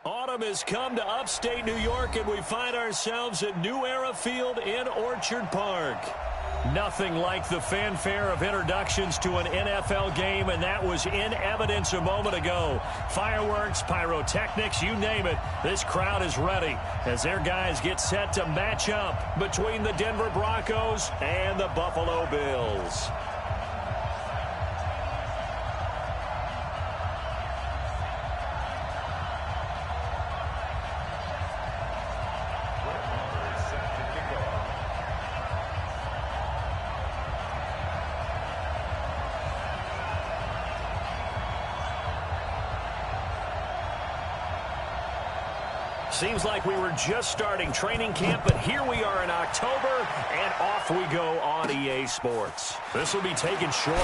Autumn has come to upstate New York, and we find ourselves at New Era Field in Orchard Park. Nothing like the fanfare of introductions to an NFL game, and that was in evidence a moment ago. Fireworks, pyrotechnics, you name it. This crowd is ready as their guys get set to match up between the Denver Broncos and the Buffalo Bills. Seems like we were just starting training camp, but here we are in October, and off we go on EA Sports. This will be taken short.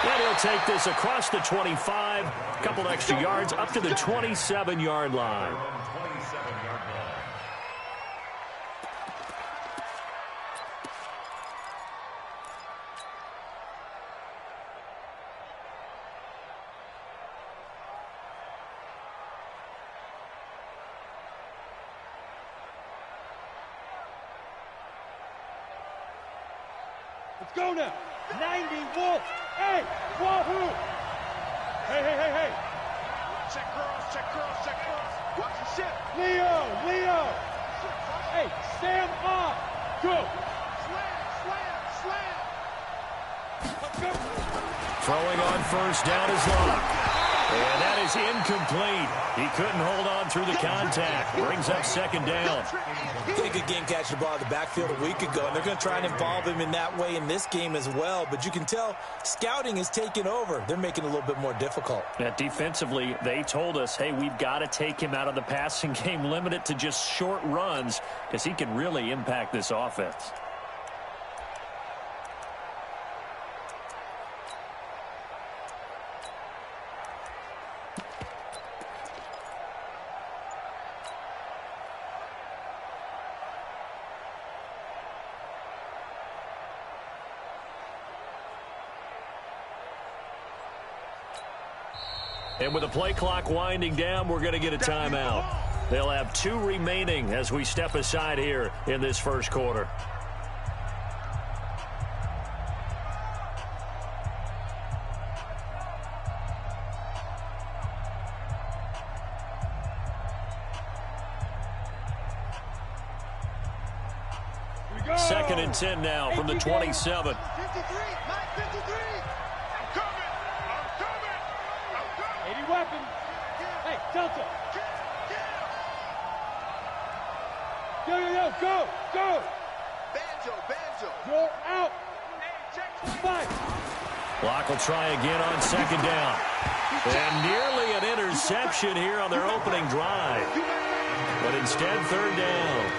And he'll take this across the 25, a couple extra yards, up to the 27-yard line. Let's go now. 90 Wolf. Hey, Wahoo. Hey. Check cross. Watch the ship. Leo. Hey, stand up. Go. Slam. Throwing on first down is Locke. And that is incomplete. He couldn't hold on through the contact. Brings up second down. Pretty good game catching the ball in the backfield a week ago, and they're going to try and involve him in that way in this game as well. But you can tell scouting is taking over. They're making it a little bit more difficult. Yeah, defensively, they told us, hey, we've got to take him out of the passing game, limit it to just short runs, because he can really impact this offense. And with the play clock winding down, we're going to get a timeout. They'll have 2 remaining as we step aside here in this first quarter. Second and 10 now from the 27. 53. Weapon. Hey, Delta. Go. Banjo. You're out. Five. Locke will try again on second down. And nearly an interception here on their opening drive. But instead, third down.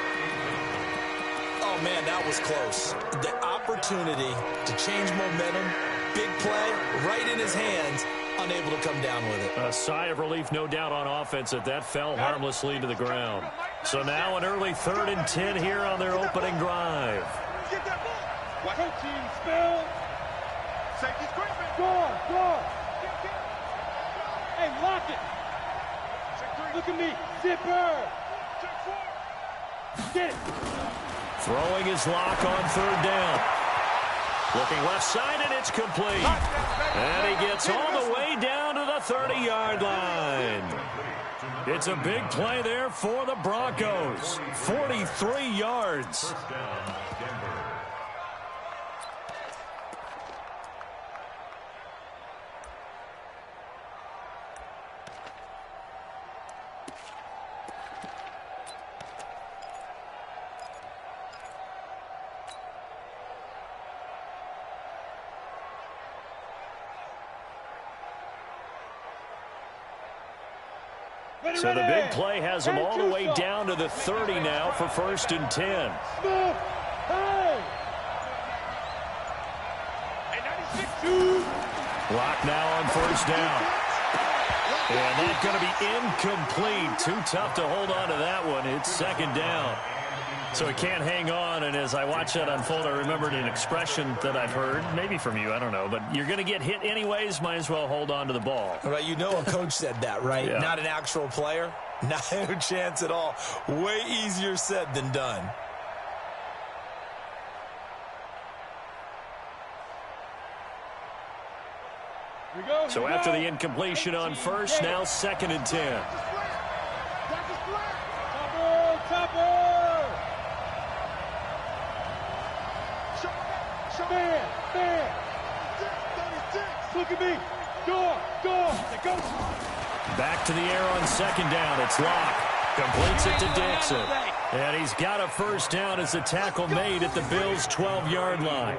Oh, man, that was close. The opportunity to change momentum, big play, right in his hands, unable to come down with it. A sigh of relief, no doubt, on offense that fell harmlessly to the ground. So now an early 3rd and 10 here on their opening drive. Get that ball. Protein spill. Safety's creeping. Go. Hey, lock it. Look at me. Zipper. Get it. Throwing his Locke on 3rd down. Looking left side, and it's complete. And he gets all the way down to the 30-yard line. It's a big play there for the Broncos. 43 yards. So the big play has them all the way down to the 30 now for 1st and 10. Locke now on 1st down. And that's going to be incomplete. Too tough to hold on to that one. It's 2nd down. So he can't hang on, and as I watch that unfold, I remembered an expression that I've heard, maybe from you, I don't know, but you're going to get hit anyways, might as well hold on to the ball. Right, you know a coach said that, right? Yeah. Not an actual player. Not a chance at all. Way easier said than done. So after the incompletion on first, now 2nd and 10. Look at me. Go. Back to the air on 2nd down. It's Locke. Completes it to Dixon. And he's got a first down as the tackle made at the Bills' 12-yard line.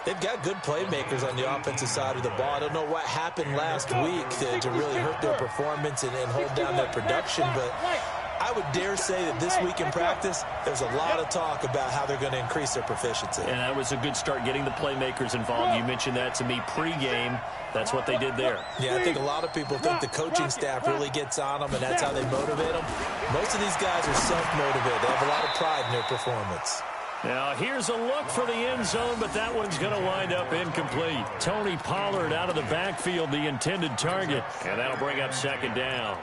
They've got good playmakers on the offensive side of the ball. I don't know what happened last week to really hurt their performance and hold down their production, but I would dare say that this week in practice, there's a lot of talk about how they're going to increase their proficiency. And that was a good start, getting the playmakers involved. You mentioned that to me pregame. That's what they did there. Yeah, I think a lot of people think the coaching staff really gets on them, and that's how they motivate them. Most of these guys are self-motivated. They have a lot of pride in their performance. Now, here's a look for the end zone, but that one's going to wind up incomplete. Tony Pollard out of the backfield, the intended target, and that'll bring up 2nd down.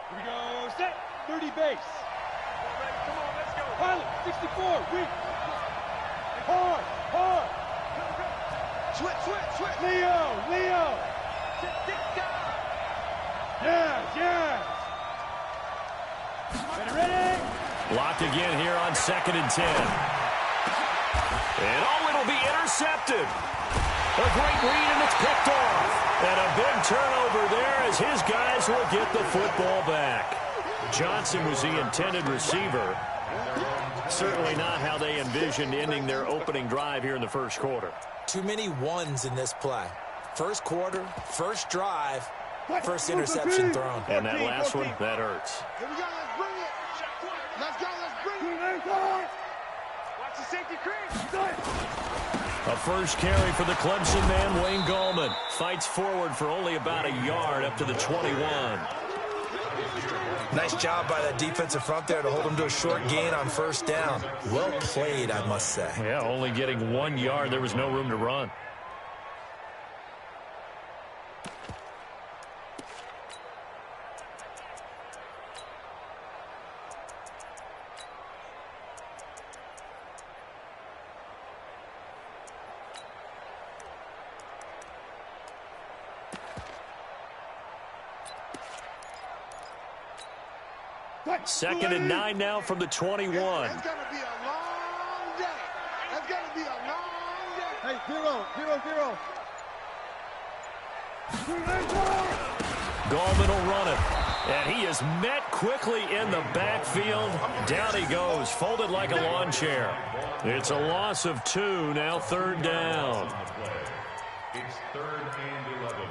Here we go. Set. 30 base. Come on, let's go. Pilot, 64. Weak. Hard. Switch. Leo. Yes. Ready. Locked again here on 2nd and 10. And it'll be intercepted. A great read, and it's picked off. And a big turnover there as his guys will get the football back. Johnson was the intended receiver. Certainly not how they envisioned ending their opening drive here in the first quarter. Too many ones in this play. First quarter, first drive, first interception thrown. And that last one, that hurts. Here we go, let's bring it. Let's bring it. Watch the safety cream. A first carry for the Clemson man, Wayne Gallman. Fights forward for only about a yard up to the 21. Nice job by that defensive front there to hold them to a short gain on first down. Well played, I must say. Yeah, only getting 1 yard. There was no room to run. Second and 9 now from the 21. It's going to be a long day. It's going to be a long day. Hey, 0. Gallman will run it. And he is met quickly in the backfield. Down he goes, folded like a lawn chair. It's a loss of 2, now 3rd down. It's 3rd and 11.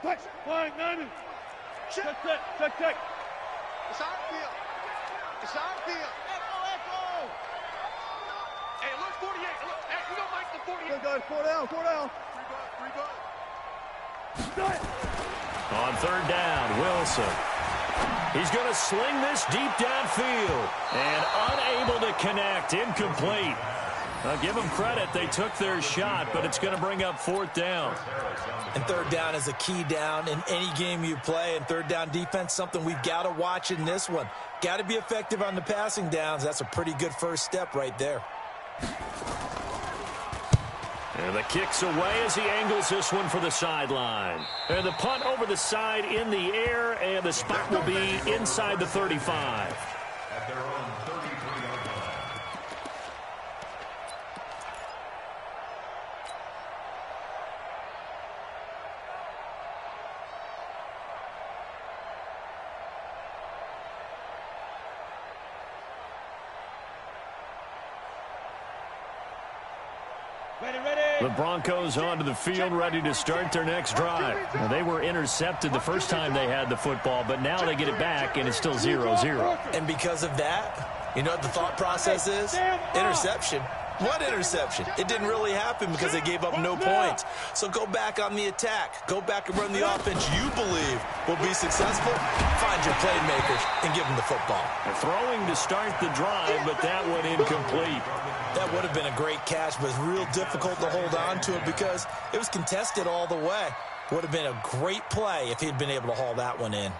Touch. Flying 90. Check. It's outfield. Echo. Hey, look, 48. Look, hey, we don't like the 48. Good guys, 4 down. 3 bud. On 3rd down, Wilson. He's going to sling this deep downfield. And unable to connect, incomplete. I'll give them credit. They took their shot, but it's going to bring up 4th down. And 3rd down is a key down in any game you play. And 3rd down defense, something we've got to watch in this one. Got to be effective on the passing downs. That's a pretty good first step right there. And the kick's away as he angles this one for the sideline. And the punt over the side in the air, and the spot will be inside the 35. At their own 33-yard line. Ready. The Broncos onto the field, ready to start their next drive. Now, they were intercepted the first time they had the football, but now they get it back, and it's still 0-0. And because of that, you know what the thought process is? Interception. What interception? It didn't really happen because they gave up no points. So go back on the attack. Go back and run the offense you believe will be successful. Find your playmakers and give them the football. Throwing to start the drive, but that one incomplete. That would have been a great catch, but it's real difficult to hold on to it because it was contested all the way. Would have been a great play if he'd been able to haul that one in.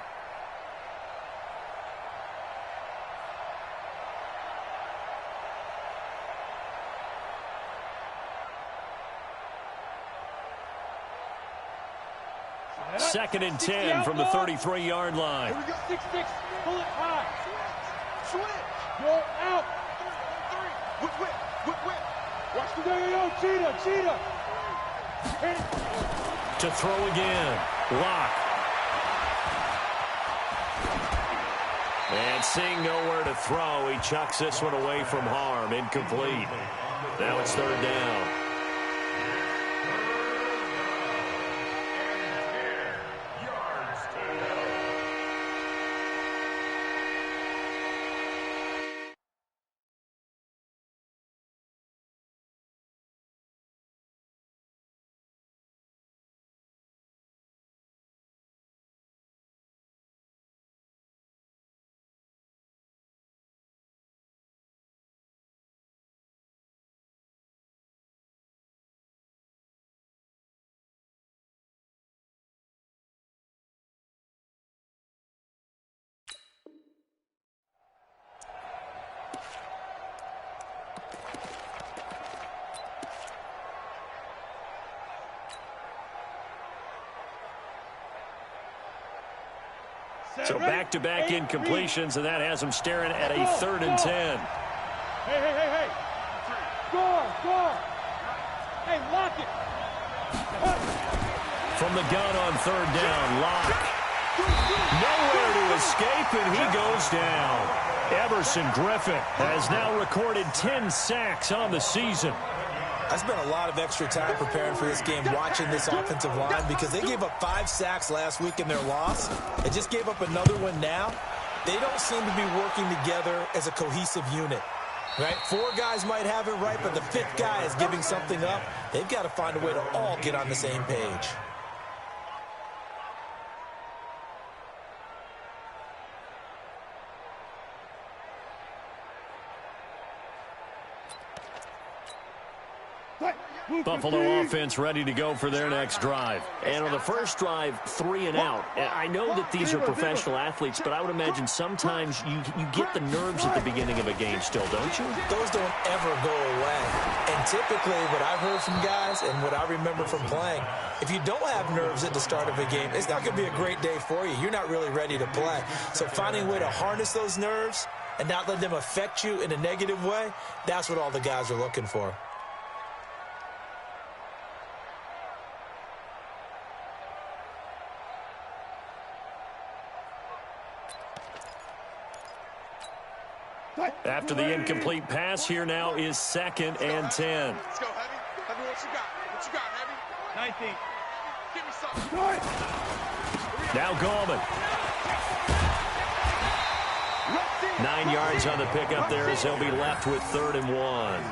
Second and 10 from the 33-yard line. 6-6, pull it high. Switch. Roll out. 3. Whip. Watch the yo, cheetah. To throw again. Lock. And seeing nowhere to throw, he chucks this one away from harm. Incomplete. Now it's third down. So back-to-back incompletions, and that has them staring at a 3rd and 10. Hey. Score. Hey, lock it. From the gun on 3rd down, Lock. Nowhere to escape, and he goes down. Everson Griffin has now recorded 10 sacks on the season. I spent a lot of extra time preparing for this game, watching this offensive line, because they gave up 5 sacks last week in their loss. They just gave up another one now. They don't seem to be working together as a cohesive unit, right? 4 guys might have it right, but the 5th guy is giving something up. They've got to find a way to all get on the same page. Buffalo offense ready to go for their next drive. And on the first drive, 3 and out. I know that these are professional athletes, but I would imagine sometimes you get the nerves at the beginning of a game still, don't you? Those don't ever go away. And typically what I've heard from guys and what I remember from playing, if you don't have nerves at the start of a game, it's not going to be a great day for you. You're not really ready to play. So finding a way to harness those nerves and not let them affect you in a negative way, that's what all the guys are looking for. After the incomplete pass, here now is 2nd and 10. Let's go, Heavy. Heavy, what you got, Heavy? 19. Give me something. Now Gallman. 9 yards on the pickup there as they'll be left with 3rd and 1.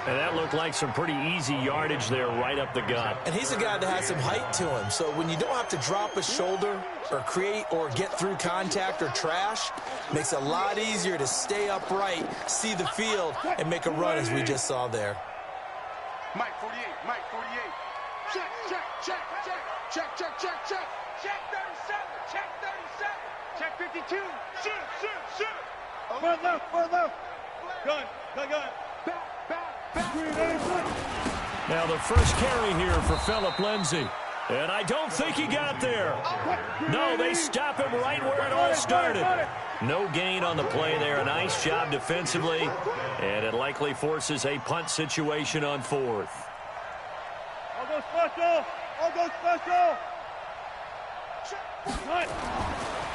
And that looked like some pretty easy yardage there right up the gut. And he's a guy that has some height to him. So when you don't have to drop a shoulder or create or get through contact or trash, makes it a lot easier to stay upright, see the field, and make a run as we just saw there. Mike 48. Check. Check 37. Check 52. Shoot. Front left. Gun. Now the first carry here for Phillip Lindsay. And I don't think he got there. No, they stop him right where it all started. No gain on the play there. A nice job defensively. And it likely forces a punt situation on 4th. I'll go special.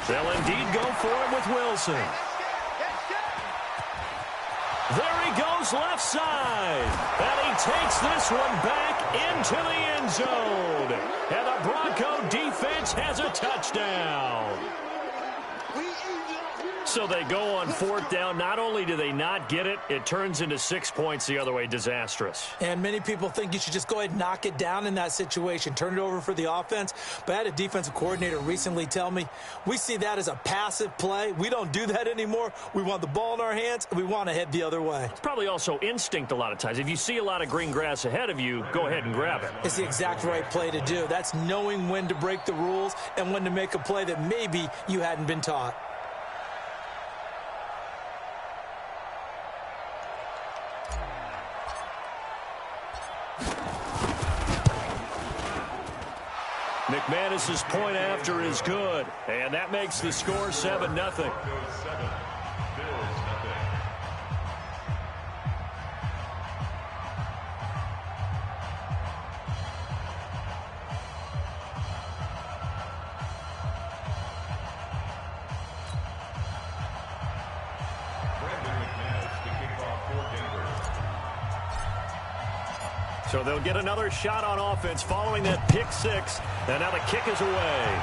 They'll indeed go for it with Wilson. There he goes left side. And he takes this one back into the end zone. And the Bronco defense has a touchdown. So they go on fourth down. Not only do they not get it, it turns into 6 points the other way. Disastrous. And many people think you should just go ahead and knock it down in that situation. Turn it over for the offense. But I had a defensive coordinator recently tell me, we see that as a passive play. We don't do that anymore. We want the ball in our hands, and we want to head the other way. It's probably also instinct a lot of times. If you see a lot of green grass ahead of you, go ahead and grab it. It's the exact right play to do. That's knowing when to break the rules and when to make a play that maybe you hadn't been taught. McManus's point after is good, and that makes the score 7-0. So they'll get another shot on offense following that pick six. And now the kick is away.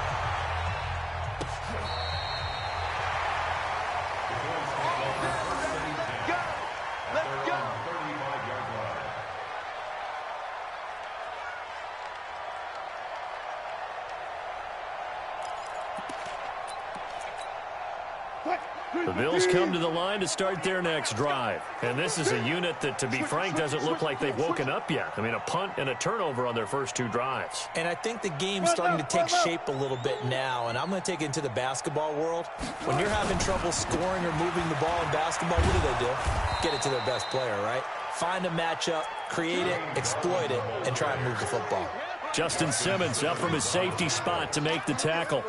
The Bills come to the line to start their next drive. And this is a unit that, to be frank, doesn't look like they've woken up yet. I mean, a punt and a turnover on their first two drives. And I think the game's starting to take shape a little bit now. And I'm going to take it into the basketball world. When you're having trouble scoring or moving the ball in basketball, what do? Get it to their best player, right? Find a matchup, create it, exploit it, and try and move the football. Justin Simmons up from his safety spot to make the tackle.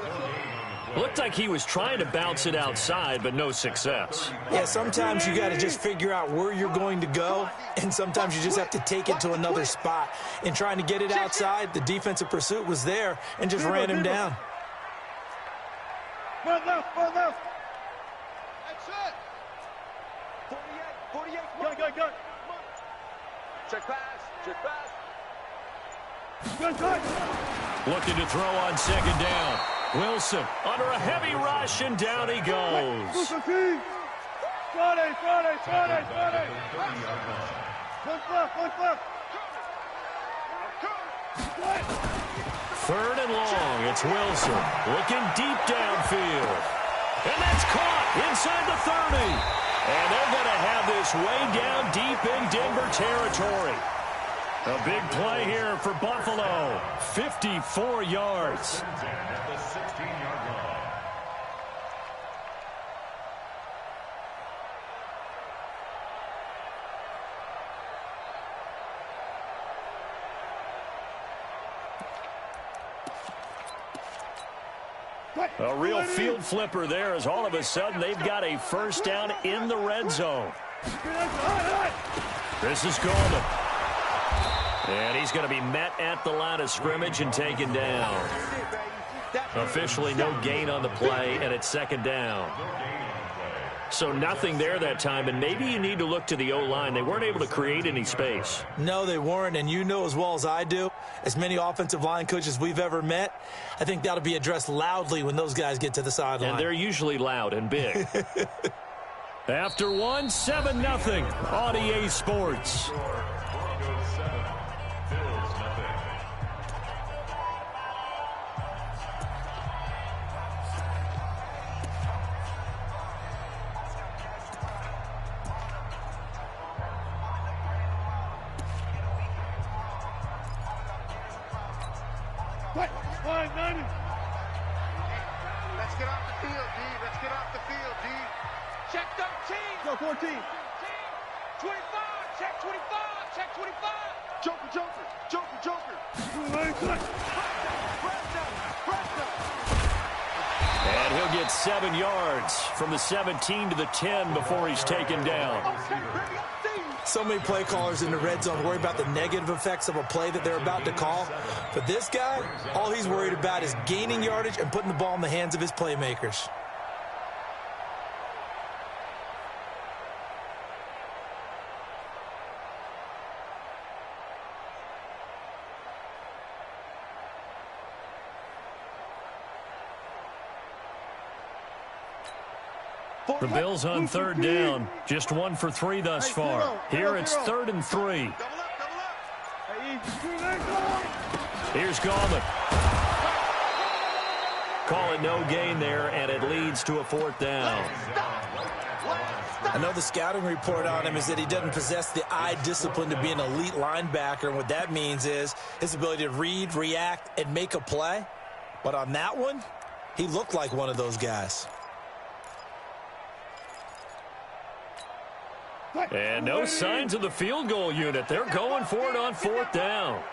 Looked like he was trying to bounce it outside, but no success. Yeah, sometimes you got to just figure out where you're going to go, and sometimes you just have to take it to another spot. In trying to get it outside, the defensive pursuit was there and just ran him down. Front left, front left. That's it. 48. Go. Check pass. Good. Looking to throw on second down. Wilson under a heavy rush, and down he goes. Friday. One left. Third and long. It's Wilson looking deep downfield. And that's caught inside the 30. And they're going to have this way down deep in Denver territory. A big play here for Buffalo. 54 yards. At the 16-yard line. A real field flipper there, as all of a sudden they've got a first down in the red zone. This is Coleman. And he's going to be met at the line of scrimmage and taken down. Officially no gain on the play, and it's second down. So nothing there that time, and maybe you need to look to the O-line. They weren't able to create any space. No, they weren't, and you know as well as I do, as many offensive line coaches we've ever met, I think that'll be addressed loudly when those guys get to the sideline. And they're usually loud and big. After one, 7-0 on EA Sports. Let's get off the field, D. Check 13. Go 14. 25. Check 25. Joker. And he'll get 7 yards from the 17 to the 10 before he's taken down. So many play callers in the red zone worry about the negative effects of a play that they're about to call. But this guy, all he's worried about is gaining yardage and putting the ball in the hands of his playmakers. The Bills on third down. Just 1 for 3 thus far. Here it's 3rd and 3. Here's Gallman. Call it no gain there, and it leads to a 4th down. I know the scouting report on him is that he doesn't possess the eye discipline to be an elite linebacker, and what that means is his ability to read, react, and make a play. But on that one, he looked like one of those guys. And no signs of the field goal unit. They're going for it on 4th down.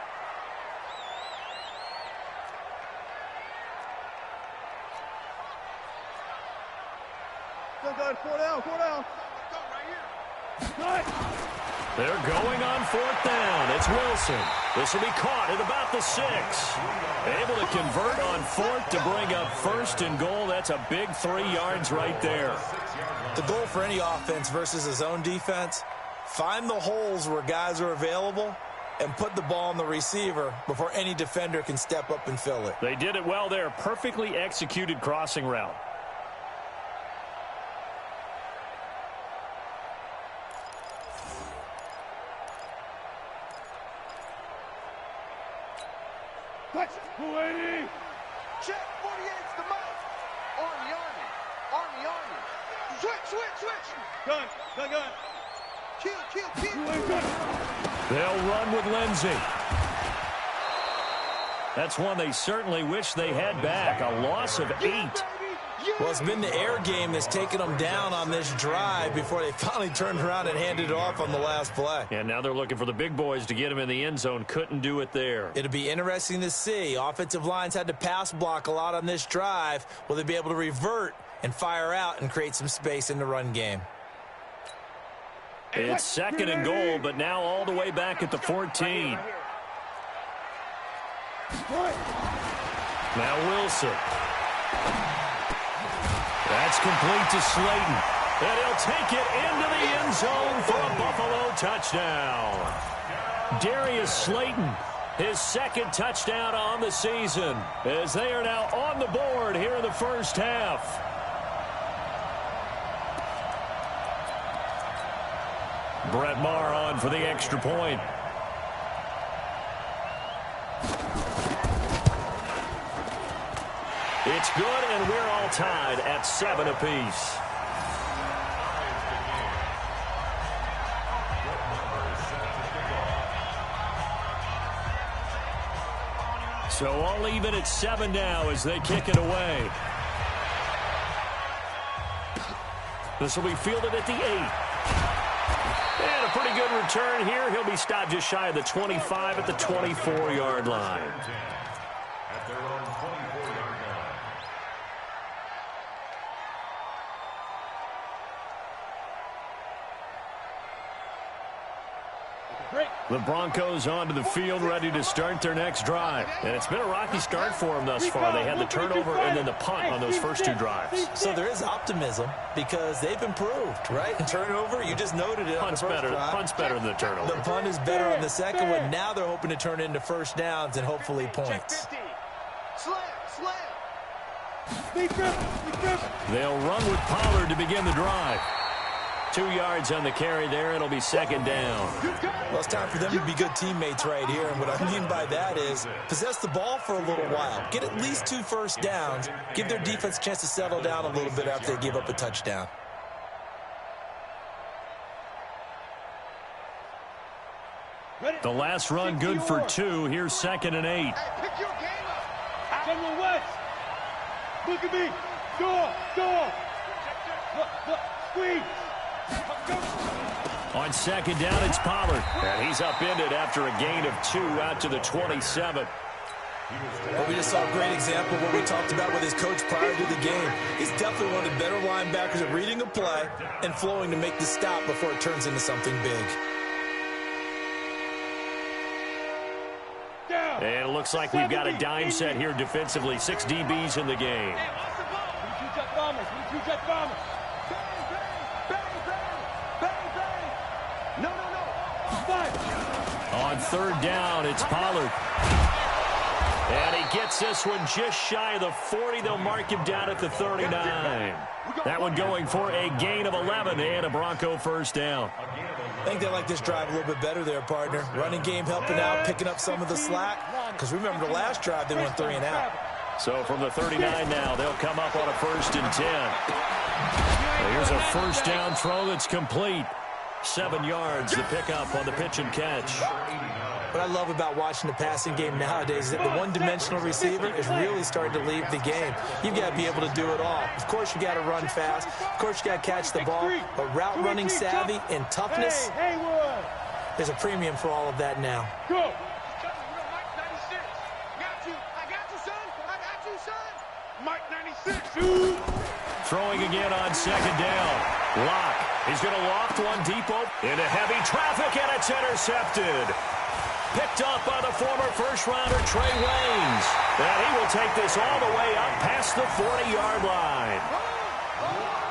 Four down. They're going on 4th down. It's Wilson. This will be caught at about the 6. Able to convert on 4th to bring up 1st and goal. That's a big 3 yards right there. The goal for any offense versus a zone defense, find the holes where guys are available and put the ball on the receiver before any defender can step up and fill it. They did it well there. Perfectly executed crossing route. Check, 48's the mic. Army. Switch. Gun. Kill. They'll run with Lindsey. That's one they certainly wish they had back. A loss of 8. Well, it's been the air game that's taken them down on this drive before they finally turned around and handed it off on the last play. And now they're looking for the big boys to get him in the end zone. Couldn't do it there. It'll be interesting to see. Offensive lines had to pass block a lot on this drive. Will they be able to revert and fire out and create some space in the run game? It's 2nd and goal, but now all the way back at the 14. Now Wilson. That's complete to Slayton. And he'll take it into the end zone for a Buffalo touchdown. Darius Slayton, his 2nd touchdown on the season, as they are now on the board here in the first half. Brett Maher on for the extra point. It's good, and we're all tied at 7 apiece. So I'll leave it at 7 now as they kick it away. This will be fielded at the 8. And a pretty good return here. He'll be stopped just shy of the 25 at the 24-yard line. At their own 24-yard line. The Broncos onto the field, ready to start their next drive. And it's been a rocky start for them thus far. They had the turnover and then the punt on those first 2 drives. So there is optimism because they've improved, right? Turnover, you just noted it. Punt's better than the turnover. The punt is better on the second one. Now they're hoping to turn into first downs and hopefully points. Slam. They'll run with Pollard to begin the drive. 2 yards on the carry there. It'll be 2nd down. Well, it's time for them to be good teammates right here. And what I mean by that is possess the ball for a little while. Get at least 2 first downs. Give their defense a chance to settle down a little bit after they give up a touchdown. The last run good for 2. Here's 2nd and 8. Pick your game up. General West. Look at me. Door. Look. Squeeze. On 2nd down, it's Pollard. And he's upended after a gain of 2 out to the 27. Well, we just saw a great example of what we talked about with his coach prior to the game. He's definitely one of the better linebackers at reading a play and flowing to make the stop before it turns into something big. And it looks like we've got a dime set here defensively. 6 DBs in the game. On 3rd down, it's Pollard. And he gets this one just shy of the 40. They'll mark him down at the 39. That one going for a gain of 11 and a Bronco first down. I think they like this drive a little bit better there, partner. Running game helping out, picking up some of the slack. Because remember, the last drive, they went 3 and out. So from the 39 now, they'll come up on a 1st and 10. Here's a first down throw that's complete. 7 yards, the pickup on the pitch and catch. What I love about watching the passing game nowadays is that the one-dimensional receiver is really starting to leave the game. You've got to be able to do it all. Of course, you got to run fast. Of course, you got to catch the ball. But route running savvy and toughness, there's a premium for all of that now. Go. Mike 96. Throwing again on 2nd down. Locke. He's going to loft one deep into heavy traffic, and it's intercepted. Picked up by the former first-rounder Trey Waynes. And he will take this all the way up past the 40-yard line.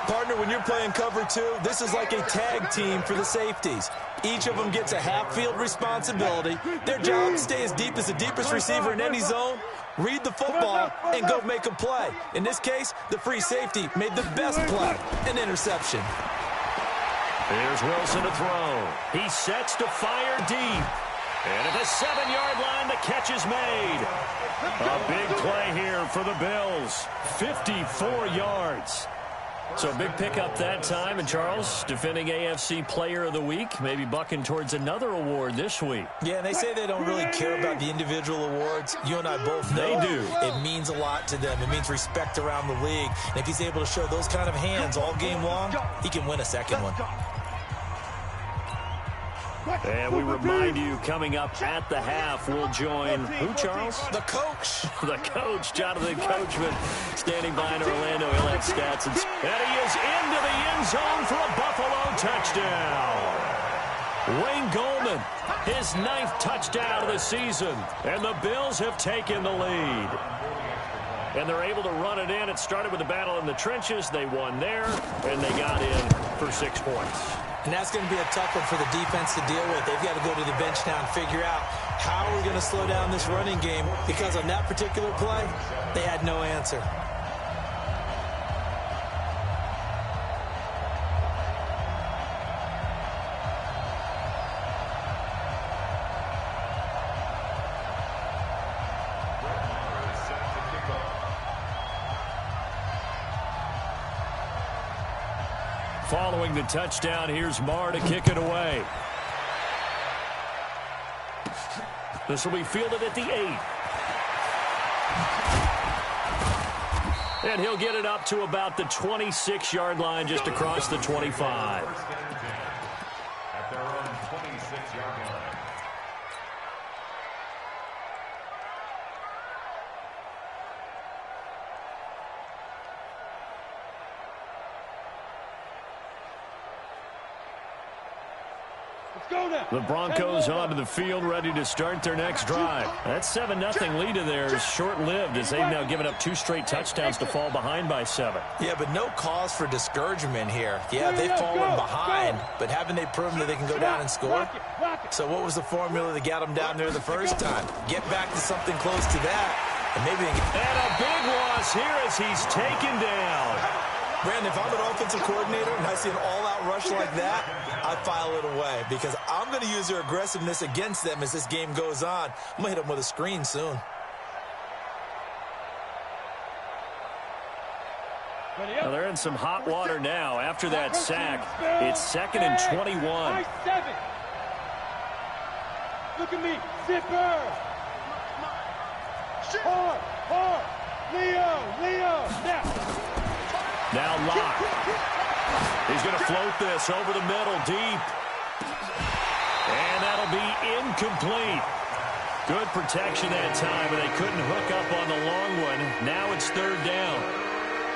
Partner, when you're playing cover 2, this is like a tag team for the safeties. Each of them gets a half-field responsibility. Their job, stay as deep as the deepest receiver in any zone, read the football, and go make a play. In this case, the free safety made the best play, an interception. Here's Wilson to throw. He sets to fire deep. And at the 7-yard line, the catch is made. A big play here for the Bills. 54 yards. So a big pickup that time. And Charles, defending AFC Player of the Week, maybe bucking towards another award this week. Yeah, and they say they don't really care about the individual awards. You and I both know they do. It means a lot to them. It means respect around the league. And if he's able to show those kind of hands all game long, he can win a second one. And we remind you, coming up at the half, we'll join who, Charles? The coach. The coach, Jonathan Coachman, standing by in Orlando. He'll have stats. And he is into the end zone for a Buffalo touchdown. Wayne Goldman, his 9th touchdown of the season. And the Bills have taken the lead. And they're able to run it in. It started with a battle in the trenches. They won there, and they got in for 6 points. And that's going to be a tough one for the defense to deal with. They've got to go to the bench now and figure out how we're going to slow down this running game, because on that particular play, they had no answer. Following the touchdown, here's Marr to kick it away. This will be fielded at the 8. And he'll get it up to about the 26-yard line, just across the 25. At their own 26-yard line. The Broncos onto the field, ready to start their next drive. That 7-0 lead of theirs is short-lived, as they've now given up 2 straight touchdowns to fall behind by 7. Yeah, but no cause for discouragement here. Yeah, they've fallen behind, but haven't they proven that they can go down and score? So what was the formula that got them down there the first time? Get back to something close to that, and maybe they can... And a big loss here as he's taken down. Brandon, if I'm an offensive coordinator and I see an all-out rush like that, I file it away, because I'm going to use their aggressiveness against them as this game goes on. I'm going to hit them with a screen soon. Well, they're in some hot water now. After that sack, it's 2nd and 21. Look at me, zipper. Hard. Leo, Now Locke. He's going to float this over the middle, deep. And that'll be incomplete. Good protection that time, but they couldn't hook up on the long one. Now it's 3rd down.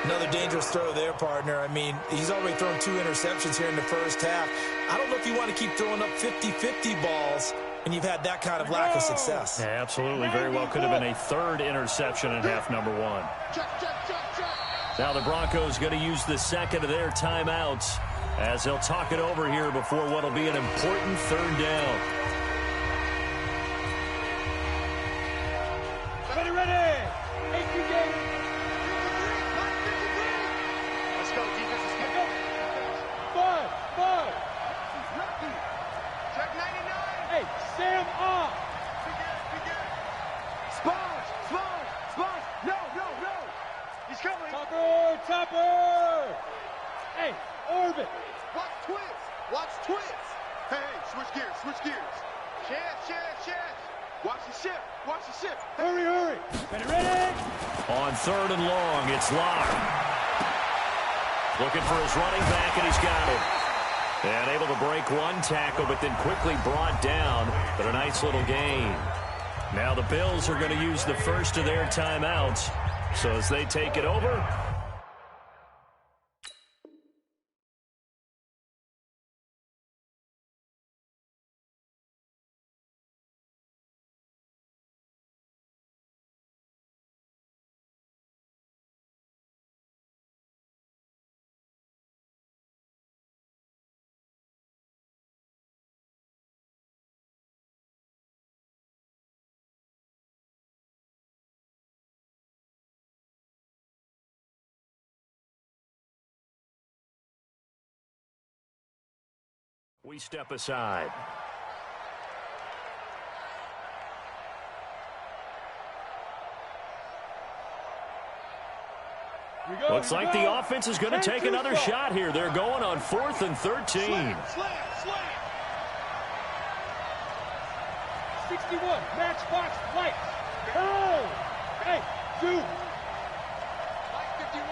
Another dangerous throw there, partner. I mean, he's already thrown 2 interceptions here in the first half. I don't know if you want to keep throwing up 50-50 balls, and you've had that kind of lack of success. Yeah, absolutely. Very well could have been a 3rd interception in half number 1. Now the Broncos going to use the 2nd of their timeouts as they'll talk it over here before what will be an important 3rd down. stopper! Hey, orbit! Watch twins! Watch twins! Hey, switch gears, switch gears. Chance. Watch the ship, watch the ship. Hurry! Ready? On 3rd and long, it's Locke. Looking for his running back, and he's got it. And able to break one tackle, but then quickly brought down. But a nice little gain. Now the Bills are going to use the first of their timeouts. So as they take it over, we step aside. Looks like the offense is going to take another shot here. They're going on 4th and 13. Slam. 61, matchbox light. Go! Hey, dude! Mike 51.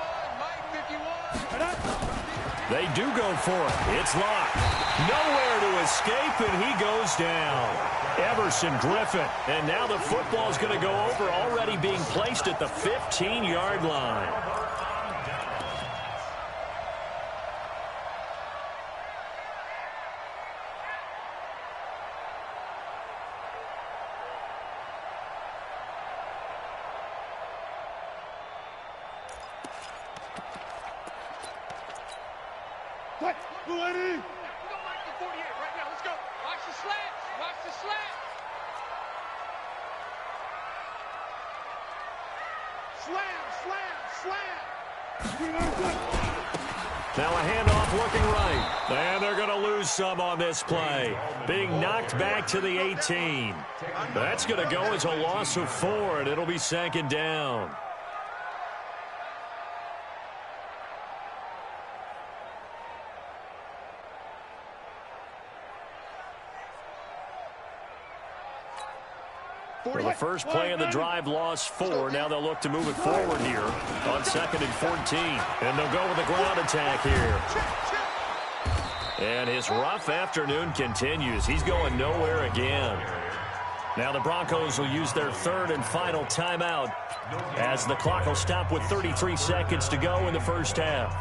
They do go for it. It's Locke. Nowhere to escape, and he goes down. Everson Griffin. And now the football is going to go over, already being placed at the 15-yard line. What? Ready? We don't like the 48 right now. Let's go. Watch the slants. Watch the slants. Slam. Now a handoff looking right. And they're going to lose some on this play. Being knocked back to the 18. That's going to go as a loss of 4, and it'll be 2nd down. For the first play of the drive, lost 4. Now they'll look to move it forward here on 2nd and 14. And they'll go with a ground attack here. And his rough afternoon continues. He's going nowhere again. Now the Broncos will use their 3rd and final timeout as the clock will stop with 33 seconds to go in the first half.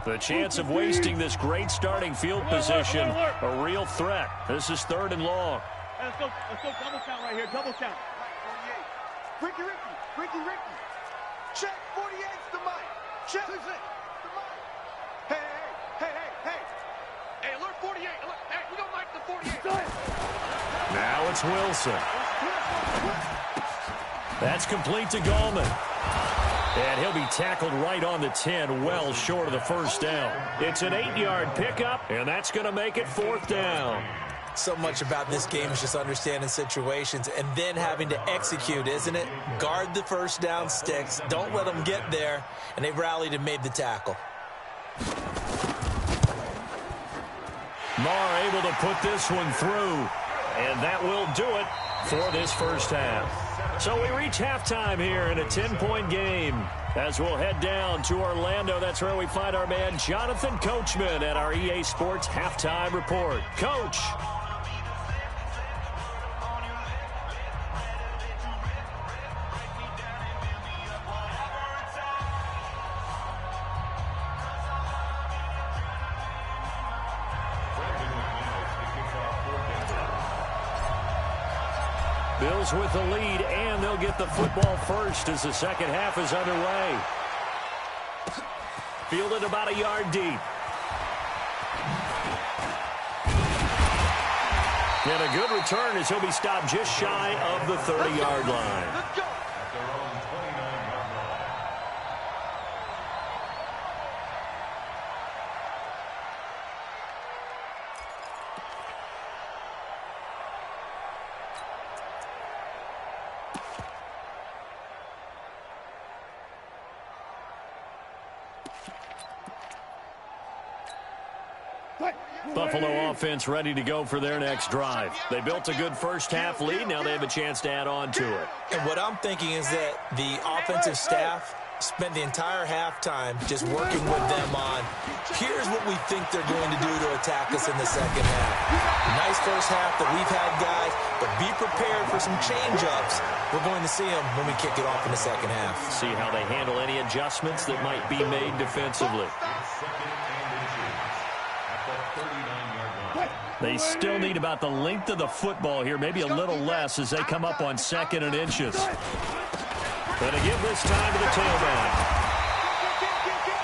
The chance of wasting this great starting field position, a real threat. This is 3rd and long. Let's go double count right here, double count. 48. Ricky. Check, 48's the mic. Check. The mic. Hey, alert 48. Alert. Hey, we don't like the 48. Now it's Wilson. That's complete to Gallman. And he'll be tackled right on the 10, well short of the first down. It's an 8-yard pickup, and that's going to make it 4th down. So much about this game is just understanding situations and then having to execute, isn't it? Guard the first down sticks. Don't let them get there. And they've rallied and made the tackle. Marr able to put this one through. And that will do it for this first half. So we reach halftime here in a 10-point game. As we'll head down to Orlando, that's where we find our man Jonathan Coachman at our EA Sports Halftime Report. Coach. Bills with the lead, and they'll get the football first as the second half is underway. Fielded about a yard deep. And a good return as he'll be stopped just shy of the 30-yard line. Let's go. Buffalo offense ready to go for their next drive. They built a good first-half lead. Now they have a chance to add on to it. And what I'm thinking is that the offensive staff spent the entire halftime just working with them on, here's what we think they're going to do to attack us in the second half. Nice first half that we've had, guys, but be prepared for some change-ups. We're going to see them when we kick it off in the second half. See how they handle any adjustments that might be made defensively. They still need about the length of the football here, maybe a little less as they come up on 2nd and inches. Going to give this time to the tailback.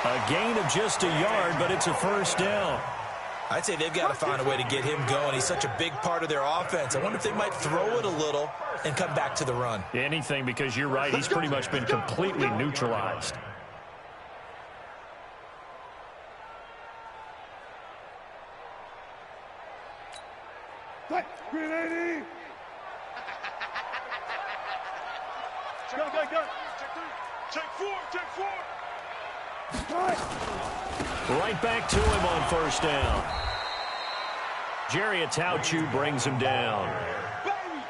A gain of just a yard, but it's a first down. I'd say they've got to find a way to get him going. He's such a big part of their offense. I wonder if they might throw it a little and come back to the run. Anything, because you're right, he's pretty much been completely neutralized. Green 80. Go. Check four. Right back to him on first down. Jerry Atauchu brings him down.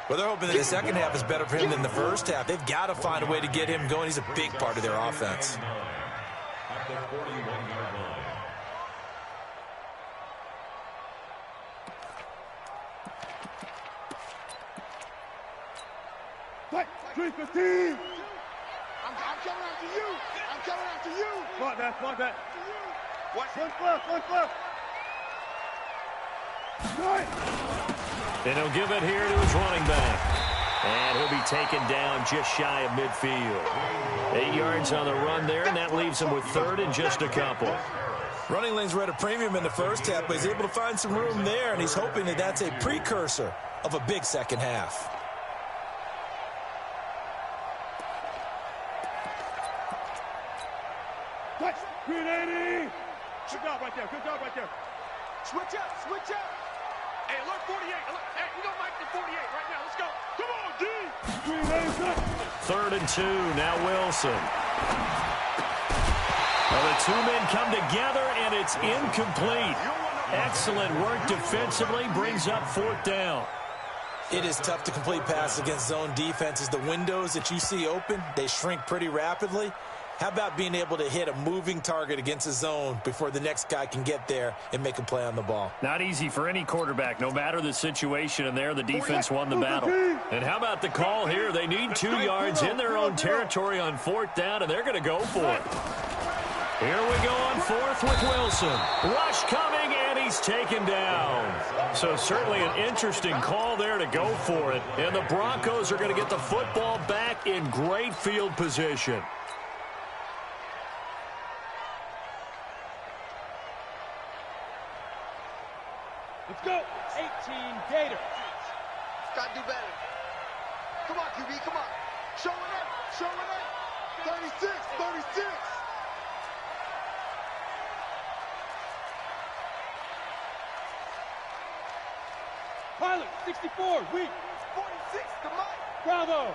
Well, they're hoping that the second half is better for him than the first half. They've got to find a way to get him going. He's a big part of their offense. At the 41-yard line. 315. I'm coming after you. Block that. Watch One left. And he'll give it here to his running back. And he'll be taken down just shy of midfield. 8 yards on the run there, and that leaves him with 3rd and just a couple. Running lanes were at a premium in the first half, but he's able to find some room there, and he's hoping that that's a precursor of a big second half. Green 80. Good job right there. Switch up. Hey, alert 48. Hey, we don't like the 48 right now. Let's go. Come on, D. Green 80. 3rd and 2, now Wilson. Well, the two men come together, and it's incomplete. Excellent work defensively, brings up 4th down. It is tough to complete passes against zone defenses. The windows that you see open, they shrink pretty rapidly. How about being able to hit a moving target against a zone before the next guy can get there and make a play on the ball? Not easy for any quarterback, no matter the situation, and there the defense won the battle. And how about the call here? They need 2 yards in their own territory on 4th down, and they're going to go for it. Here we go on 4th with Wilson. Rush coming, and he's taken down. So certainly an interesting call there to go for it. And the Broncos are going to get the football back in great field position. Let's go. 18 Gators. Gotta do better. Come on, QB, come on. Show it up. 36. Pilot, 64, weak. 46 to Mike. Bravo.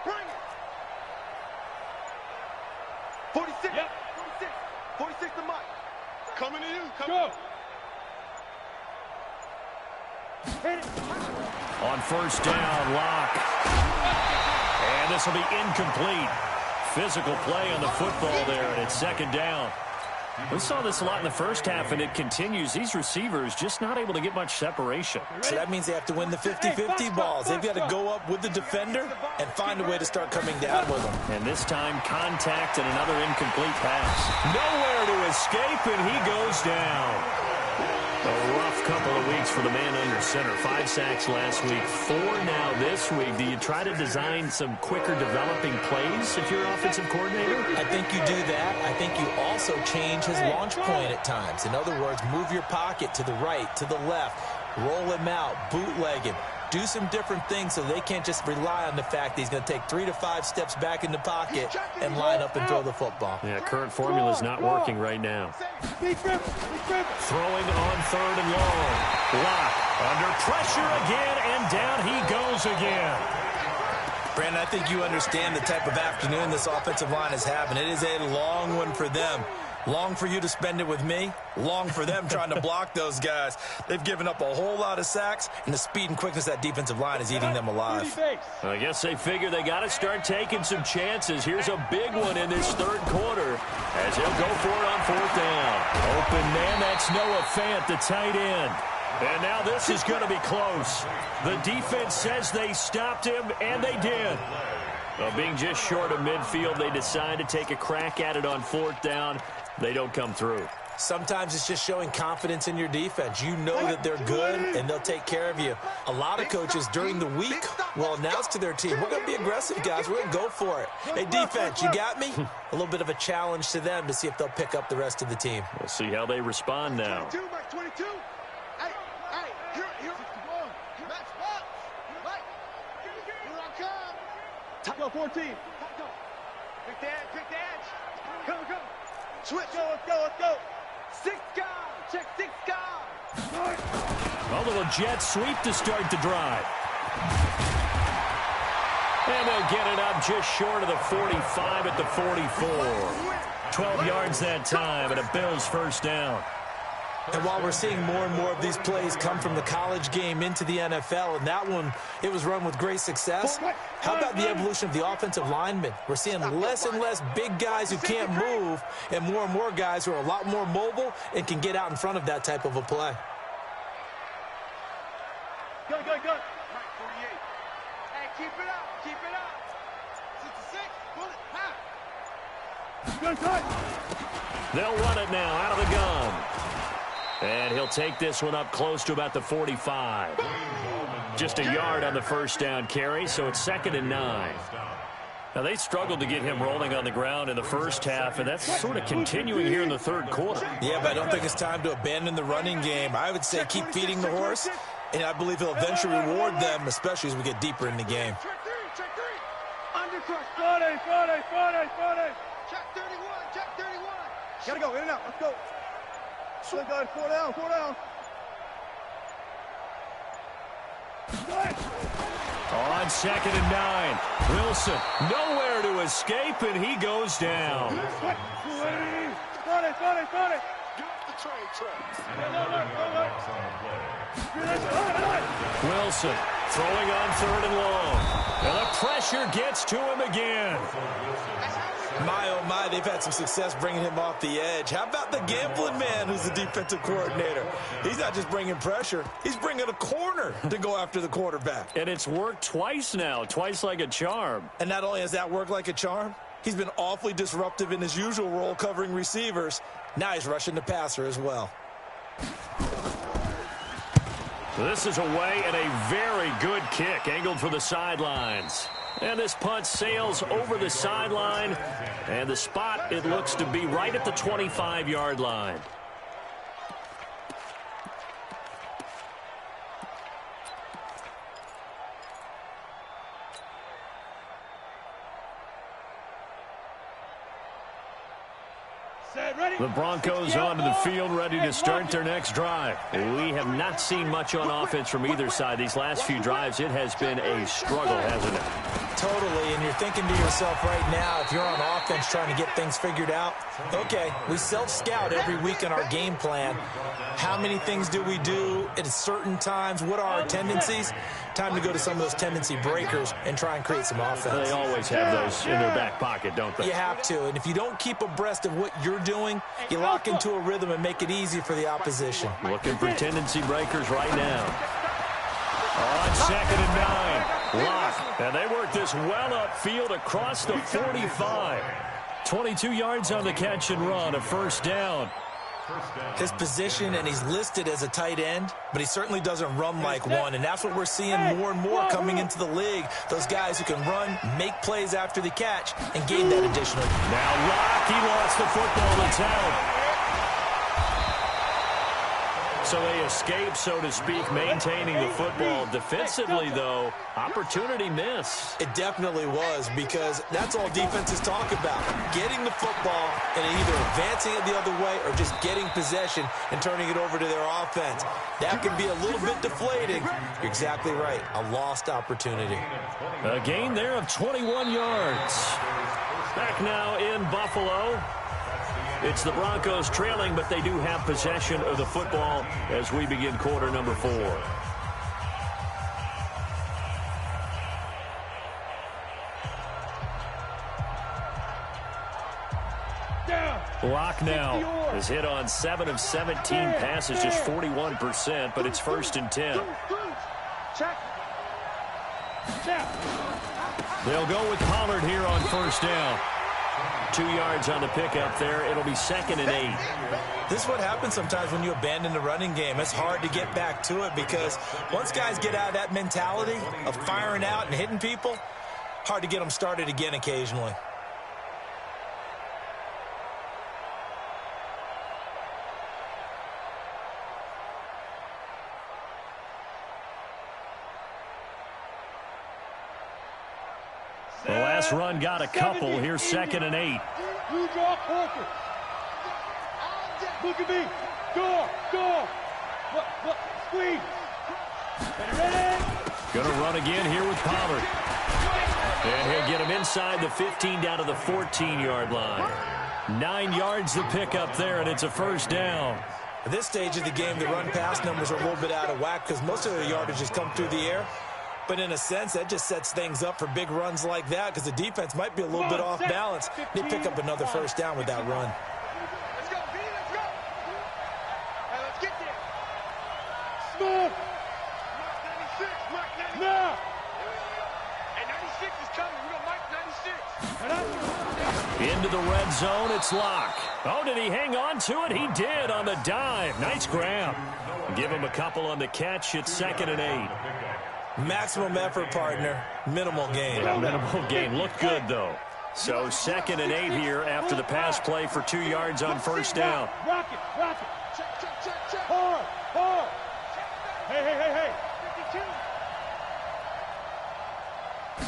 Bring it. 46. Yep. 46 to Mike. Coming to you. Go. Hit it. On 1st down, Locke. And this will be incomplete. Physical play on the football there, and it's 2nd down. We saw this a lot in the first half, and it continues. These receivers just not able to get much separation. So that means they have to win the 50-50 balls. They've got to go up with the defender and find a way to start coming down with them. And this time, contact and another incomplete pass. Nowhere to escape, and he goes down. A rough couple of weeks for the man under center. 5 sacks last week, 4 now this week. Do you try to design some quicker developing plays if you're offensive coordinator? I think you do that. I think you also change his launch point at times. In other words, move your pocket to the right, to the left, roll him out, bootleg him. Do some different things so they can't just rely on the fact that he's going to take 3 to 5 steps back in the pocket and line up and throw the football. Yeah, current formula is not working right now. Throwing on 3rd and long. Locke under pressure again, and down he goes again. Brandon, I think you understand the type of afternoon this offensive line is having. It is a long one for them. Long for you to spend it with me. Long for them trying to block those guys. They've given up a whole lot of sacks, and the speed and quickness of that defensive line is eating them alive. I guess they figure they got to start taking some chances. Here's a big one in this third quarter as he'll go for it on fourth down. Open man, that's Noah Fant, the tight end. And now this is going to be close. The defense says they stopped him, and they did. Well, being just short of midfield, they decide to take a crack at it on fourth down. They don't come through. Sometimes it's just showing confidence in your defense. You know that they're good, and they'll take care of you. A lot of coaches during the week will announce to their team, we're going to be aggressive, guys. We're going to go for it. Hey, defense, you got me? A little bit of a challenge to them to see if they'll pick up the rest of the team. We'll see how they respond now. 22, Mike, 22. Hey, here. Match box. Mike, here I come. Go 14. Quick the edge. Come. Switch. Let's go. 6 guys. Check 6 guys. A little jet sweep to start the drive. And they'll get it up just short of the 45 at the 44. 12 yards that time, and a Bills first down. And while we're seeing more and more of these plays come from the college game into the NFL, and that one, it was run with great success, how about the evolution of the offensive linemen? We're seeing less and less big guys who can't move and more guys who are a lot more mobile and can get out in front of that type of a play. Go. Mike, 48. Hey, keep it up. 66, pull it, high. They'll run it now out of the gun. And he'll take this one up close to about the 45. Just a yard on the first down carry, so it's 2nd and 9. Now, they struggled to get him rolling on the ground in the first half, and that's sort of continuing here in the third quarter. Yeah, but I don't think it's time to abandon the running game. I would say keep feeding the horse, and I believe he'll eventually reward them, especially as we get deeper in the game. Check 3. Undercut. 40. Check 31. Gotta go, in and out. Let's go. Good, 4 down. On 2nd and 9, Wilson nowhere to escape, and he goes down. 40. The train tracks. Wilson throwing on 3rd and long. And the pressure gets to him again. My, oh my, they've had some success bringing him off the edge. How about the gambling man who's the defensive coordinator? He's not just bringing pressure. He's bringing a corner to go after the quarterback. And it's worked twice now, twice like a charm. And not only has that worked like a charm, he's been awfully disruptive in his usual role covering receivers. Now he's rushing the passer as well. This is away and a very good kick angled for the sidelines. And this punt sails over the sideline. And the spot, it looks to be right at the 25-yard line. The Broncos onto the field, ready to start their next drive. We have not seen much on offense from either side. These last few drives, it has been a struggle, hasn't it? Totally, and you're thinking to yourself right now, if you're on offense trying to get things figured out, okay, we self-scout every week in our game plan. How many things do we do at certain times? What are our tendencies? Time to go to some of those tendency breakers and try and create some offense. They always have those in their back pocket, don't they? You have to, and if you don't keep abreast of what you're doing, you lock into a rhythm and make it easy for the opposition. Looking for tendency breakers right now. On 2nd and 9, Locke. And they work this well upfield across the 45. 22 yards on the catch and run, a first down. His position, and he's listed as a tight end, but he certainly doesn't run like one, and that's what we're seeing more and more coming into the league. Those guys who can run, make plays after the catch, and gain that additional. Now Locke, he lost the football. It's out. So they escape, so to speak, maintaining the football. Defensively, though, opportunity miss. It definitely was, because that's all defenses talk about. Getting the football and either advancing it the other way or just getting possession and turning it over to their offense. That can be a little bit deflating. You're exactly right. A lost opportunity. A gain there of 21 yards. Back now in Buffalo. It's the Broncos trailing, but they do have possession of the football as we begin quarter number 4. Block now is hit on 7 of 17 passes, just 41%, but it's 1st and 10. They'll go with Pollard here on 1st down. 2 yards on the pickup there. It'll be 2nd and 8. This is what happens sometimes when you abandon the running game. It's hard to get back to it because once guys get out of that mentality of firing out and hitting people, hard to get them started again occasionally. The last run got a couple. Here's 2nd and 8. You draw Corker. Look at me. Go. Look. Squeeze. Ready. Gonna run again here with Pollard. And he'll get him inside the 15 down to the 14-yard line. 9 yards the pickup there, and it's a 1st down. At this stage of the game, the run-pass numbers are a little bit out of whack because most of the yardage has come through the air. But in a sense, that just sets things up for big runs like that because the defense might be a little bit off balance. They pick up another 1st down with that run. Let's go, B, let's go. Hey, let's get there. Smooth. Mark 96, Mark 96. Now. Hey, 96 is coming. We got Mike 96. Into the red zone, it's Locke. Oh, did he hang on to it? He did on the dive. Nice grab. Give him a couple on the catch. It's 2nd and 8. Maximum effort, partner. Minimal gain. Yeah, minimal gain. Looked good, though. So 2nd and 8 here after the pass play for 2 yards on 1st down. Rock it. Check. Hard. Hey.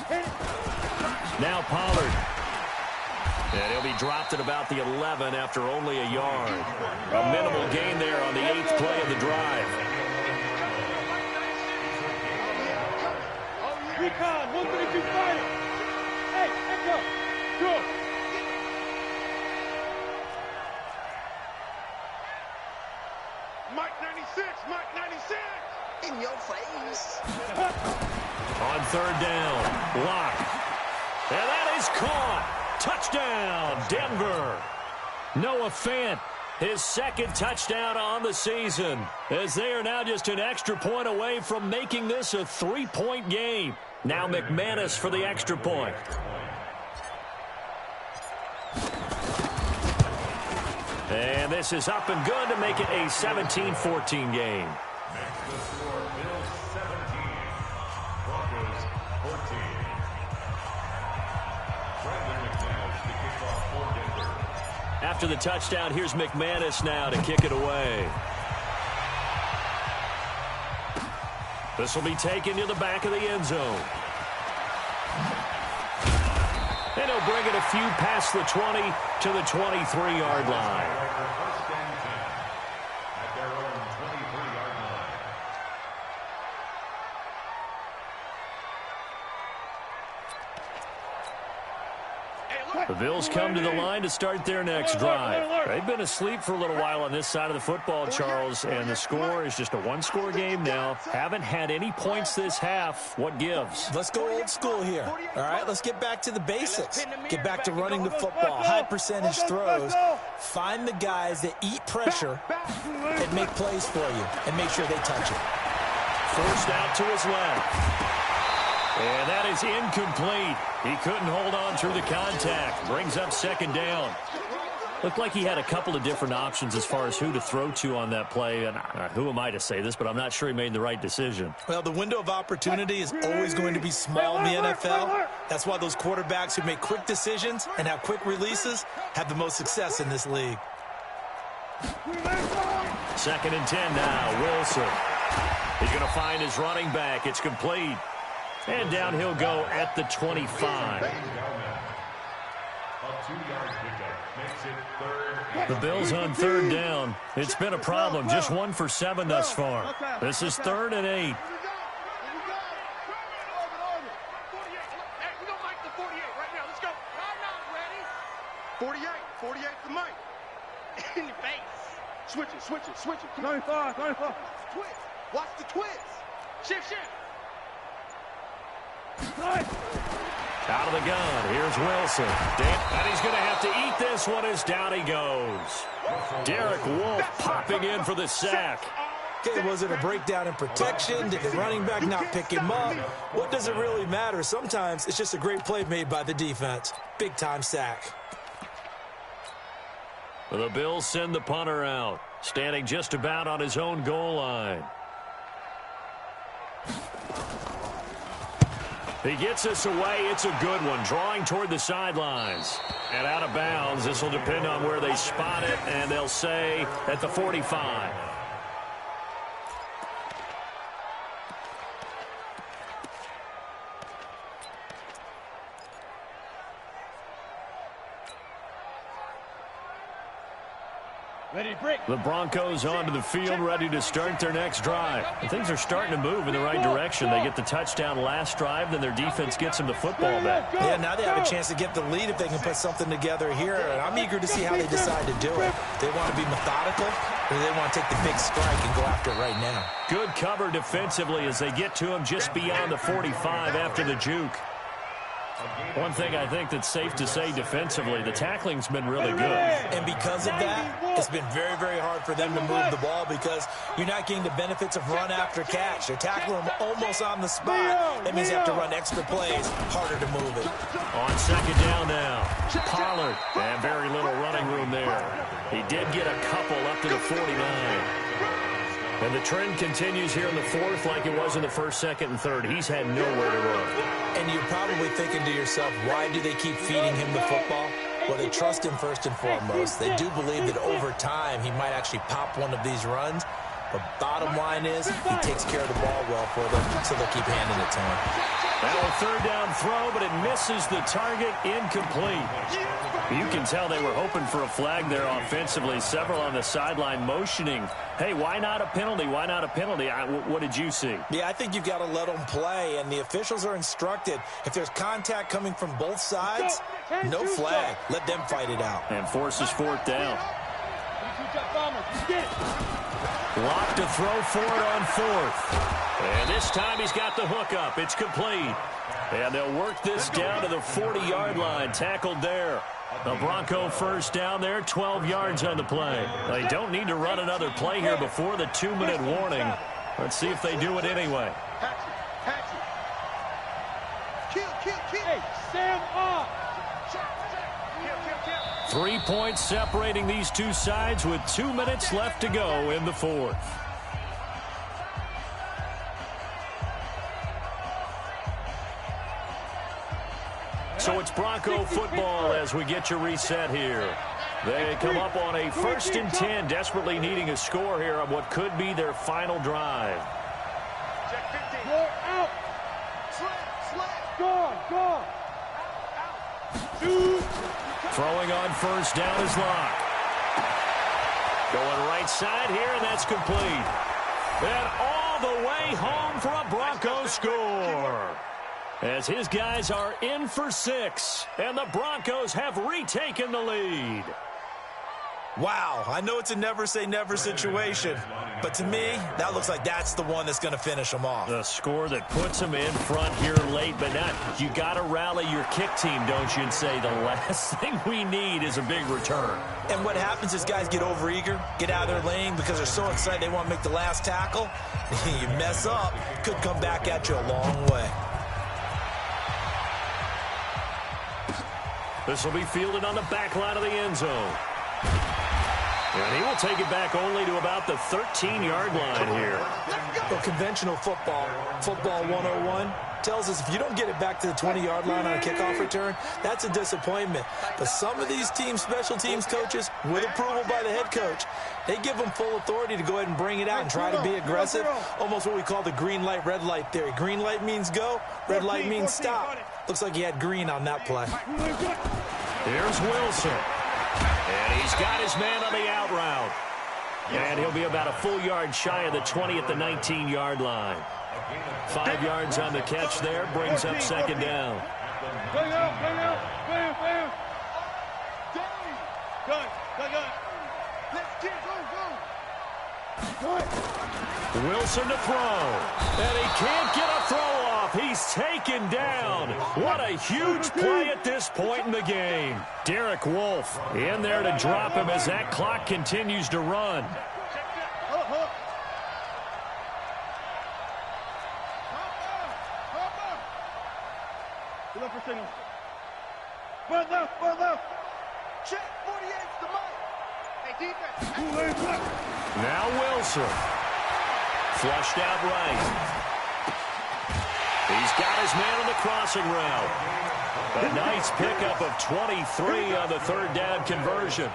52. Now Pollard. And he'll be dropped at about the 11 after only a yard. A minimal gain there on the 8th play of the drive. Recon, 132 fighting. Hey, go. Mike 96. In your face. On 3rd down, Locke. And that is caught. Touchdown, Denver. Noah Fant, his 2nd touchdown on the season, as they are now just an extra point away from making this a 3-point game. Now McManus for the extra point. And this is up and good to make it a 17-14 game. Next to score, Bills 17, Broncos 14. Brandon McManus to kick off for Denver. After the touchdown, here's McManus now to kick it away. This will be taken to the back of the end zone. And he'll bring it a few past the 20 to the 23-yard line. First and 10 at their own 23-yard line. The Bills come to the line to start their next drive. They've been asleep for a little while on this side of the football, Charles, and the score is just a one-score game now. Haven't had any points this half. What gives? Let's go old school here. All right, let's get back to the basics. Get back to running the football, high percentage throws. Find the guys that eat pressure and make plays for you and make sure they touch it. Forced out to his left. And that is incomplete. He couldn't hold on through the contact. Brings up 2nd down. Looked like he had a couple of different options as far as who to throw to on that play. And who am I to say this, but I'm not sure he made the right decision. Well, the window of opportunity is always going to be small in the NFL. That's why those quarterbacks who make quick decisions and have quick releases have the most success in this league. 2nd and 10 now. Wilson. He's going to find his running back. It's complete. And down he'll go at the 25. A 2-yard pickup makes it 3rd. The Bills on 3rd down. It's been a problem. Just 1 for 7 thus far. This is 3rd and 8. Hey, we gonna Mike the 48 right now. Let's go. 48 to Mike. Switch it, switch it, switch it. Come on. 95, 95. Twist. Watch the twist. Shift, shift. Nice. Out of the gun, here's Wilson. And he's going to have to eat this one as down he goes. Derek Wolfe popping in for the sack. Okay, was it a breakdown in protection? Did the running back not pick him up? What does it really matter? Sometimes it's just a great play made by the defense. Big-time sack. The Bills send the punter out, standing just about on his own goal line. He gets us away. It's a good one, drawing toward the sidelines. And out of bounds, this will depend on where they spot it, and they'll say at the 45. Ready, break. The Broncos onto the field, ready to start their next drive. And things are starting to move in the right direction. They get the touchdown last drive, then their defense gets them the football back. Yeah, now they have a chance to get the lead if they can put something together here. And I'm eager to see how they decide to do it. They want to be methodical, or they want to take the big strike and go after it right now. Good cover defensively as they get to him just beyond the 45 after the juke. One thing I think that's safe to say defensively, the tackling's been really good. And because of that, it's been very, very hard for them to move the ball because you're not getting the benefits of run after catch. They're tackling them almost on the spot. That means they have to run extra plays, harder to move it. On second down now, Pollard, and very little running room there. He did get a couple up to the 49. And the trend continues here in the fourth like it was in the first, second, and third. He's had nowhere to run. And you're probably thinking to yourself, why do they keep feeding him the football? Well, they trust him first and foremost. They do believe that over time he might actually pop one of these runs. But bottom line is he takes care of the ball well for them, so they'll keep handing it to him. Now a third down throw, but it misses the target, incomplete. You can tell they were hoping for a flag there offensively. Several on the sideline motioning, hey, why not a penalty? Why not a penalty? What did you see? Yeah, I think you've got to let them play, and the officials are instructed. If there's contact coming from both sides, no flag. Let them fight it out. And forces fourth down. Locked to throw for it on fourth. And this time he's got the hook up. It's complete. And they'll work this down to the 40-yard line. Tackled there. The Bronco first down there, 12 yards on the play. They don't need to run another play here before the 2-minute warning. Let's see if they do it anyway. Hey, stand up. 3 points separating these two sides with 2 minutes left to go in the fourth. So it's Bronco football as we get you reset here. They come up on a 1st and 10, desperately needing a score here on what could be their final drive. Go out. Go. Throwing on first down is Locke. Going right side here, and that's complete. And all the way home for a Bronco score. As his guys are in for 6, and the Broncos have retaken the lead. Wow, I know it's a never-say-never situation, but to me, that looks like that's the one that's going to finish them off. The score that puts them in front here late, but not. You got to rally your kick team, don't you, and say the last thing we need is a big return. And what happens is guys get overeager, get out of their lane because they're so excited they want to make the last tackle. You mess up, could come back at you a long way. This will be fielded on the back line of the end zone. And he will take it back only to about the 13-yard line here. Well, conventional football 101, tells us if you don't get it back to the 20-yard line on a kickoff return, that's a disappointment. But some of these teams, special teams coaches, with approval by the head coach, they give them full authority to go ahead and bring it out and try to be aggressive. Almost what we call the green light, red light theory. Green light means go, red light means stop. Looks like he had green on that play. Here's Wilson. And he's got his man on the out route. And he'll be about a full yard shy of the 20 at the 19-yard line. 5 yards on the catch there, brings up second down. Bang out. Gun. Let's get go. Wilson to throw. And he can't get a throw off. He's taken down. What a huge play at this point in the game. Derek Wolfe in there to drop him as that clock continues to run. Run left. Check, 48's the mic. Hey, defense. Now Wilson. Flushed out right. He's got his man on the crossing route. A nice pickup of 23 on the third down conversion.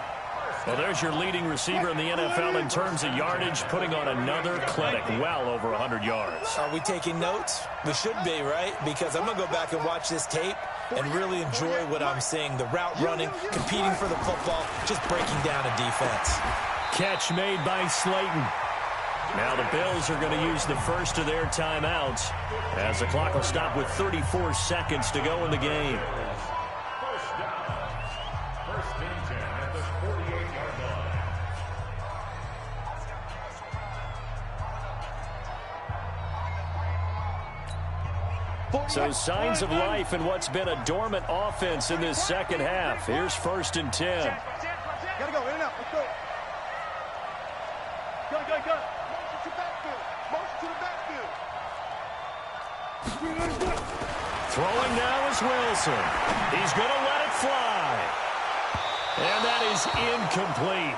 Well, there's your leading receiver in the NFL in terms of yardage, putting on another clinic, well over 100 yards. Are we taking notes? We should be, right? Because I'm going to go back and watch this tape and really enjoy what I'm seeing. The route running, competing for the football, just breaking down a defense. Catch made by Slayton. Now the Bills are going to use the first of their timeouts as the clock will stop with 34 seconds to go in the game. First down. First and 10 at the 48-yard line. So signs of life in what's been a dormant offense in this second half. Here's first and 10. Gotta go, in and out, let's go. Go. Motion to the backfield. Throwing now is Wilson. He's going to let it fly. And that is incomplete.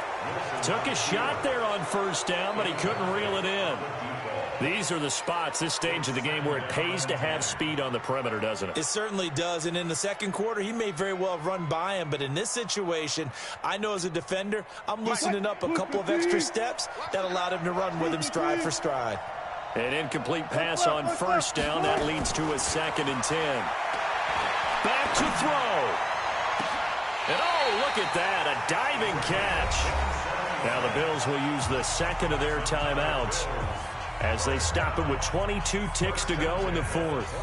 Took a shot there on first down, but he couldn't reel it in. These are the spots, this stage of the game, where it pays to have speed on the perimeter, doesn't it? It certainly does, and in the second quarter, he may very well have run by him, but in this situation, I know as a defender, I'm loosening up a couple of extra steps that allowed him to run with him stride for stride. An incomplete pass on first down. That leads to a second and 10. Back to throw. And oh, look at that, a diving catch. Now the Bills will use the second of their timeouts as they stop it with 22 ticks to go in the fourth.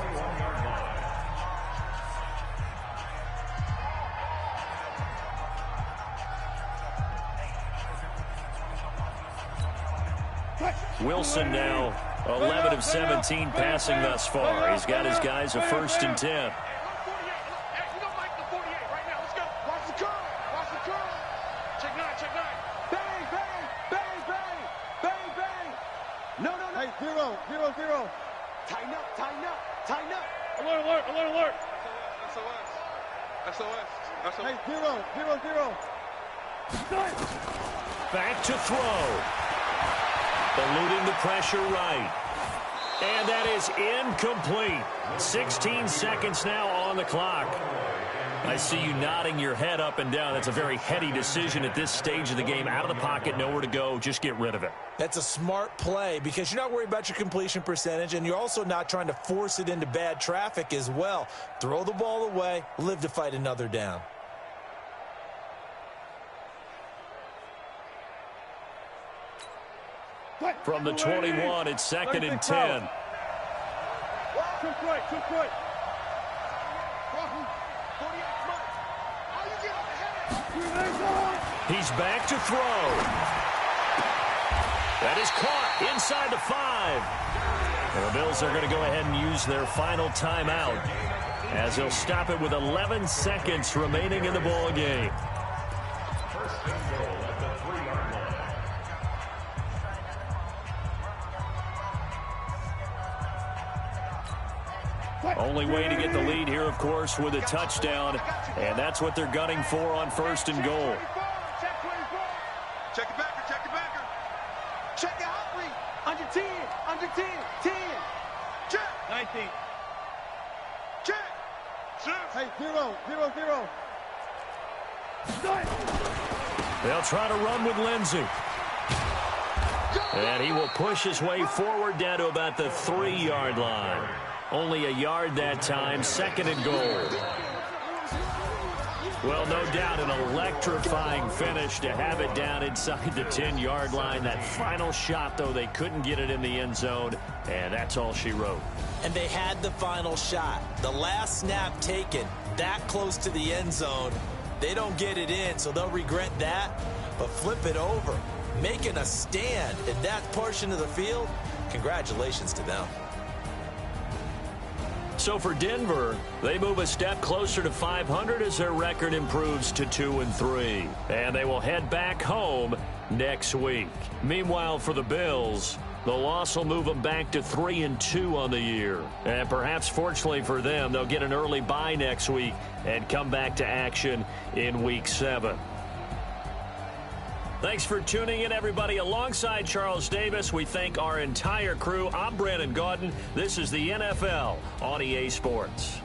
Wilson now 11 of 17 passing thus far. He's got his guys a first and 10. Zero. Tighten up. Alert. SOS. Hey, zero. Back to throw. Eluding the pressure right. And that is incomplete. 16 seconds now on the clock. I see you nodding your head up and down. That's a very heady decision at this stage of the game. Out of the pocket, nowhere to go. Just get rid of it. That's a smart play because you're not worried about your completion percentage, and you're also not trying to force it into bad traffic as well. Throw the ball away, live to fight another down. From the 21, it's second and 10. Took He's back to throw. That is caught inside the 5. And the Bills are going to go ahead and use their final timeout as they'll stop it with 11 seconds remaining in the ball game. First and goal at the 3-yard line. Only way to get the lead here, of course, with a touchdown. And that's what they're gunning for on first and goal. Check the backer. Check the hot read. Under 10. 10. Check. 19. Check. Hey, zero. They'll try to run with Lindsey. And he will push his way forward down to about the 3-yard line. Only a yard that time, second and goal. Well, no doubt an electrifying finish to have it down inside the 10-yard line. That final shot, though, they couldn't get it in the end zone, and that's all she wrote. And they had the final shot. The last snap taken that close to the end zone. They don't get it in, so they'll regret that, but flip it over. making a stand in that portion of the field, congratulations to them. So for Denver, they move a step closer to 500 as their record improves to 2-3. And they will head back home next week. Meanwhile, for the Bills, the loss will move them back to 3-2 on the year. And perhaps fortunately for them, they'll get an early bye next week and come back to action in Week 7. Thanks for tuning in, everybody. Alongside Charles Davis, we thank our entire crew. I'm Brandon Gaudin. This is the NFL on EA Sports.